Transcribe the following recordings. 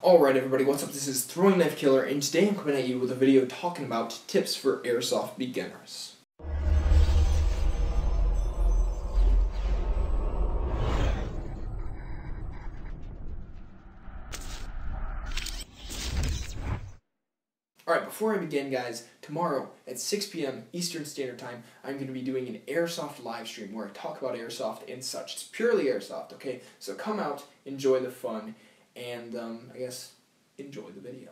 Alright everybody, what's up? This is Throwing Knife Killer, and today I'm coming at you with a video talking about tips for airsoft beginners. Alright, before I begin guys, tomorrow at 6 p.m. Eastern Standard Time, I'm going to be doing an airsoft live stream where I talk about airsoft and such. It's purely airsoft, okay? So come out, enjoy the fun, and I guess enjoy the video.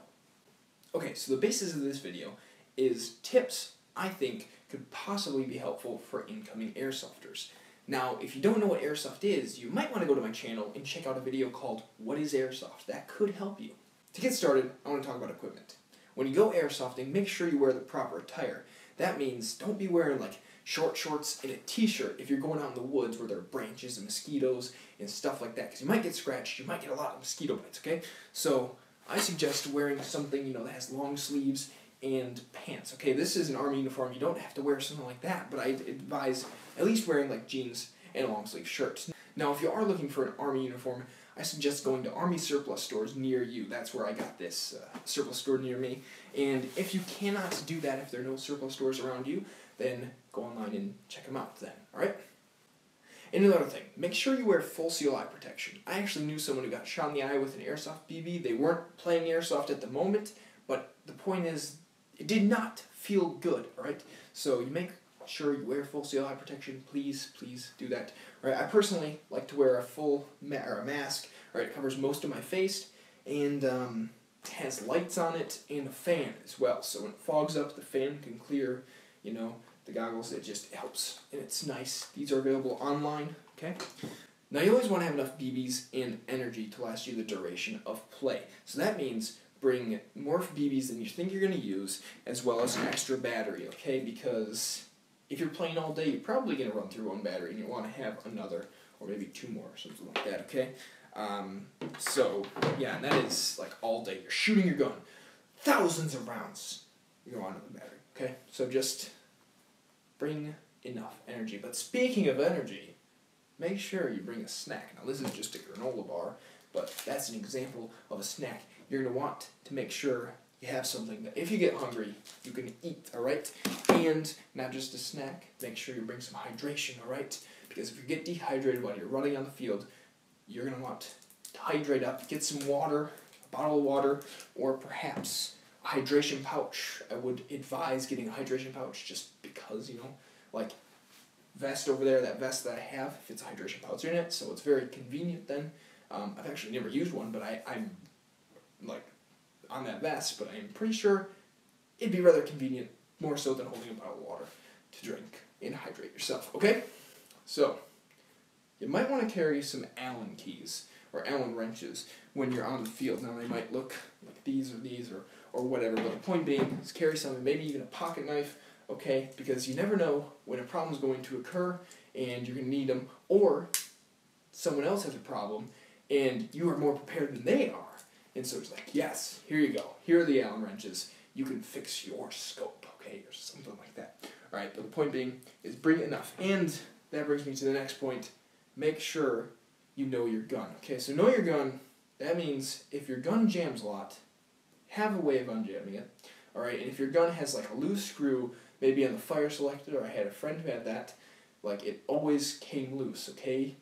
Okay, so the basis of this video is tips I think could possibly be helpful for incoming airsofters. Now, if you don't know what airsoft is, you might want to go to my channel and check out a video called What is Airsoft? That could help you. To get started, I want to talk about equipment. When you go airsofting, make sure you wear the proper attire. That means don't be wearing like short shorts and a t-shirt if you're going out in the woods where there are branches and mosquitoes and stuff like that, because you might get scratched, you might get a lot of mosquito bites, okay? So I suggest wearing something, that has long sleeves and pants, okay? This is an Army uniform, you don't have to wear something like that, but I advise at least wearing like jeans and a long sleeve shirt. Now, if you are looking for an Army uniform, I suggest going to Army surplus stores near you. That's where I got this surplus store near me. And if you cannot do that, if there are no surplus stores around you, then go online and check them out then, alright? And another thing, make sure you wear full seal eye protection. I actually knew someone who got shot in the eye with an airsoft BB. They weren't playing airsoft at the moment, but the point is, it did not feel good, alright? So you make sure you wear full seal eye protection. Please do that. All right, I personally like to wear a full mask. All right, it covers most of my face and has lights on it and a fan as well. So when it fogs up, the fan can clear, the goggles. It just helps, and it's nice. These are available online. Okay. Now you always want to have enough BBs and energy to last you the duration of play. So that means bring more BBs than you think you're going to use, as well as an extra battery. Okay, because if you're playing all day, you're probably going to run through one battery, and you want to have another, or maybe two more, or something like that, okay? So, yeah, and that is, like, all day. You're shooting your gun. Thousands of rounds. You go on to the battery, okay? So just bring enough energy. But speaking of energy, make sure you bring a snack. Now, this is just a granola bar, but that's an example of a snack. You're going to want to make sure you have something that if you get hungry, you can eat, alright? And not just a snack, make sure you bring some hydration, alright? Because if you get dehydrated while you're running on the field, you're going to want to hydrate up, get some water, a bottle of water, or perhaps a hydration pouch. I would advise getting a hydration pouch just because, like vest over there, that vest that I have, if it's a hydration pouch in it, so it's very convenient then. I've actually never used one, but I'm like on that vest, but I'm pretty sure it'd be rather convenient, more so than holding a bottle of water to drink and hydrate yourself, okay? So, you might want to carry some Allen keys, or Allen wrenches, when you're on the field. Now, they might look like these, or whatever, but the point being is carry something, maybe even a pocket knife, okay? Because you never know when a problem's going to occur, and you're going to need them, or someone else has a problem, and you are more prepared than they are. And so it's like, yes, here you go. Here are the Allen wrenches. You can fix your scope, okay, or something like that. All right, but the point being is bring enough. And that brings me to the next point. Make sure you know your gun. Okay, so know your gun. That means if your gun jams a lot, have a way of unjamming it. All right, and if your gun has like a loose screw, maybe on the fire selector, or I had a friend who had that, like it always came loose, okay?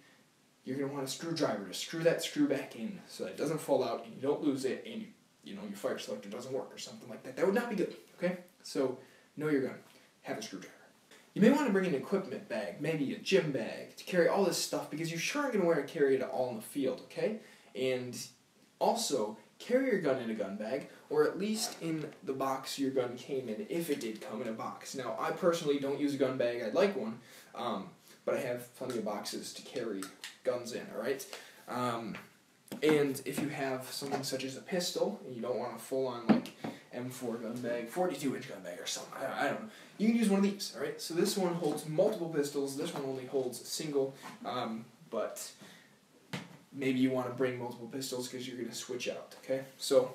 You're going to want a screwdriver to screw that screw back in so that it doesn't fall out and you don't lose it and your fire selector doesn't work or something like that. That would not be good, okay? So, know your gun. Have a screwdriver. You may want to bring an equipment bag, maybe a gym bag, to carry all this stuff because you sure aren't going to wear and carry it all in the field, okay? And also, carry your gun in a gun bag, or at least in the box your gun came in, if it did come in a box. Now, I personally don't use a gun bag. I'd like one, but I have plenty of boxes to carry guns in, alright? And if you have something such as a pistol, and you don't want a full-on, like, M4 gun bag, 42-inch gun bag or something, I don't know, you can use one of these, alright? So this one holds multiple pistols, this one only holds a single, but maybe you want to bring multiple pistols because you're going to switch out, okay? So,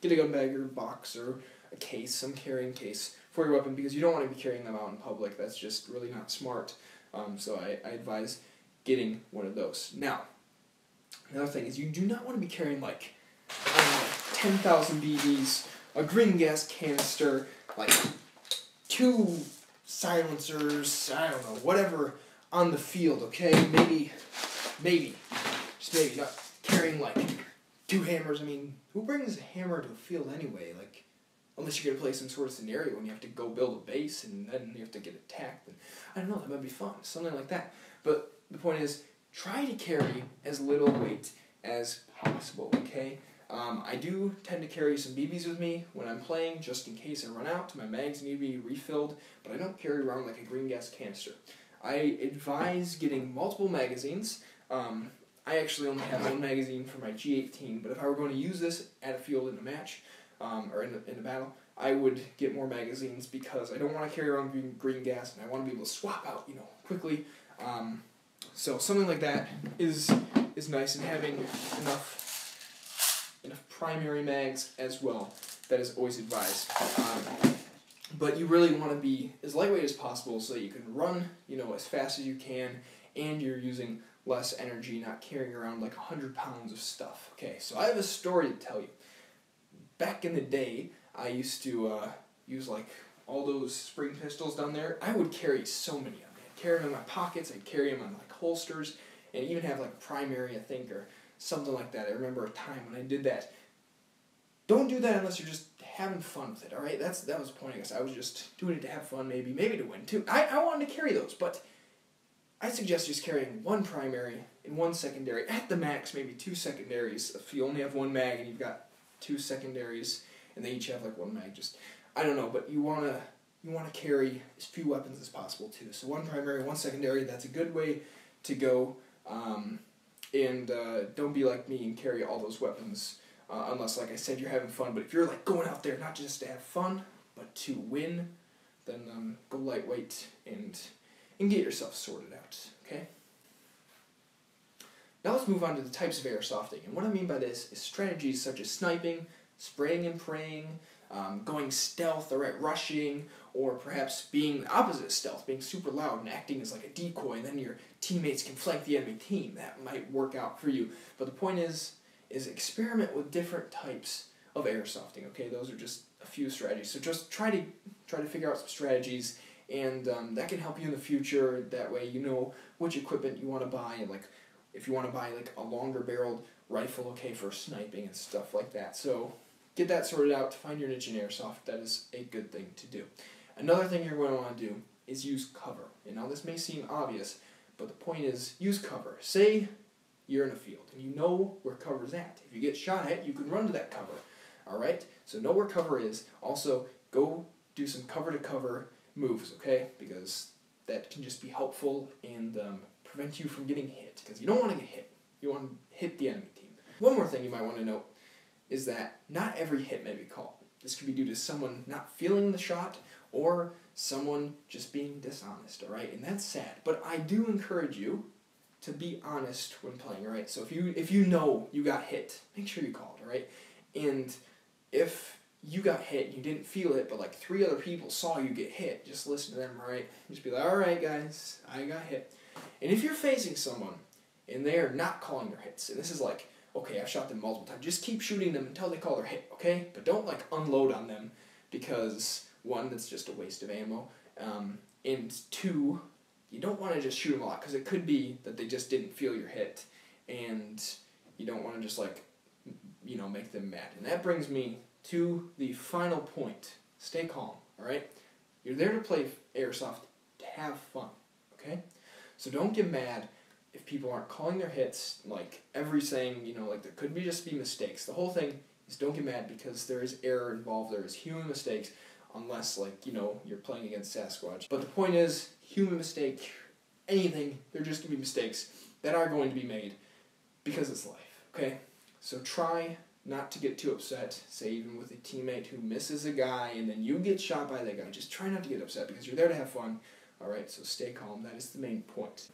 get a gun bag or a box or a case, some carrying case for your weapon, because you don't want to be carrying them out in public. That's just really not smart. So I advise getting one of those. Now, another thing is you do not want to be carrying like 10,000 BBs, a green gas canister, like 2 silencers, I don't know, whatever on the field, okay? Maybe, just maybe, not carrying like 2 hammers. I mean, who brings a hammer to the field anyway? Like, unless you're going to play some sort of scenario when you have to go build a base and then you have to get attacked. And I don't know, that might be fun, something like that. But the point is, try to carry as little weight as possible, okay? I do tend to carry some BBs with me when I'm playing, just in case I run out. My mags need to be refilled, but I don't carry around like a green gas canister. I advise getting multiple magazines. I actually only have 1 magazine for my G18, but if I were going to use this at a field in a match, or in a battle, I would get more magazines because I don't want to carry around green gas, and I want to be able to swap out, quickly. So something like that is nice, and having enough primary mags as well. That is always advised. But you really want to be as lightweight as possible so that you can run, as fast as you can, and you're using less energy, not carrying around like 100 pounds of stuff. Okay, so I have a story to tell you. Back in the day, I used to use like all those spring pistols down there. I would carry so many of them. I'd carry them in my pockets, I'd carry them on like holsters, and even have like primary, I think, or something like that. I remember a time when I did that. Don't do that unless you're just having fun with it, alright? That was the point, I guess. I was just doing it to have fun, maybe to win too. I wanted to carry those, but I suggest just carrying 1 primary and 1 secondary, at the max, maybe 2 secondaries. If you only have 1 mag and you've got 2 secondaries, and they each have like 1 mag, just, I don't know, but you wanna carry as few weapons as possible too. So 1 primary, 1 secondary, that's a good way to go. And don't be like me and carry all those weapons, unless, like I said, you're having fun. But if you're like going out there not just to have fun, but to win, then go lightweight and get yourself sorted out, okay? Now let's move on to the types of airsofting. And what I mean by this is strategies such as sniping, spraying and praying, going stealth or rushing, or perhaps being the opposite of stealth, being super loud and acting as like a decoy, and then your teammates can flank the enemy team. That might work out for you. But the point is experiment with different types of airsofting, okay? Those are just a few strategies. So just try to figure out some strategies, and that can help you in the future. That way you know which equipment you want to buy, and like if you want to buy like a longer barreled rifle, okay, for sniping and stuff like that. So get that sorted out to find your niche in airsoft. That is a good thing to do. Another thing you're going to want to do is use cover. And now this may seem obvious, but the point is use cover. Say you're in a field and you know where cover's at. If you get shot at, you can run to that cover. Alright? So know where cover is. Also, go do some cover-to-cover moves, okay? Because that can just be helpful and prevent you from getting hit. Because you don't want to get hit. You want to hit the enemy team. One more thing you might want to note is that not every hit may be called. This could be due to someone not feeling the shot or someone just being dishonest, alright? And that's sad. But I do encourage you to be honest when playing, alright? So if you know you got hit, make sure you call it, alright? And if you got hit and you didn't feel it, but like 3 other people saw you get hit, just listen to them, alright? Just be like, alright guys, I got hit. And if you're facing someone and they are not calling their hits, and this is like, okay, I've shot them multiple times, just keep shooting them until they call their hit, okay? But don't like unload on them, because 1, that's just a waste of ammo, and 2, you don't want to just shoot them a lot, because it could be that they just didn't feel your hit, and you don't want to just like, make them mad. And that brings me to the final point. Stay calm, alright? You're there to play airsoft to have fun, okay? So don't get mad if people aren't calling their hits, like every saying, like there could just be mistakes. The whole thing is don't get mad because there is error involved, there is human mistakes, unless like, you're playing against Sasquatch. But the point is, human mistake, anything, they're just going to be mistakes that are going to be made because it's life, okay? So try not to get too upset, say even with a teammate who misses a guy and then you get shot by that guy. Just try not to get upset because you're there to have fun, alright? So stay calm, that is the main point.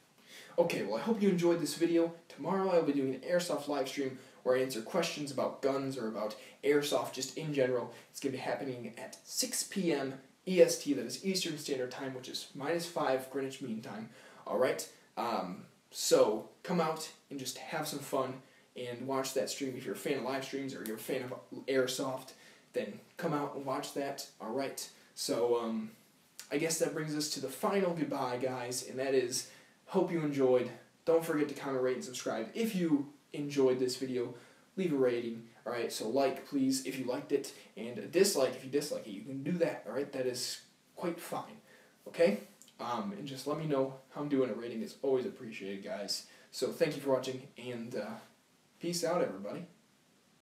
Okay, well I hope you enjoyed this video. Tomorrow I'll be doing an airsoft live stream where I answer questions about guns or about airsoft just in general. It's going to be happening at 6 p.m. EST, that is Eastern Standard Time, which is -5 Greenwich Mean Time. Alright, so come out and just have some fun and watch that stream. If you're a fan of live streams or you're a fan of Airsoft, then come out and watch that. Alright, so I guess that brings us to the final goodbye, guys, and that is, hope you enjoyed. Don't forget to comment, rate, and subscribe. If you enjoyed this video, leave a rating. Alright, so like, please, if you liked it, and a dislike if you dislike it. You can do that, alright? That is quite fine, okay? And just let me know how I'm doing. A rating is always appreciated, guys. So thank you for watching, and peace out, everybody.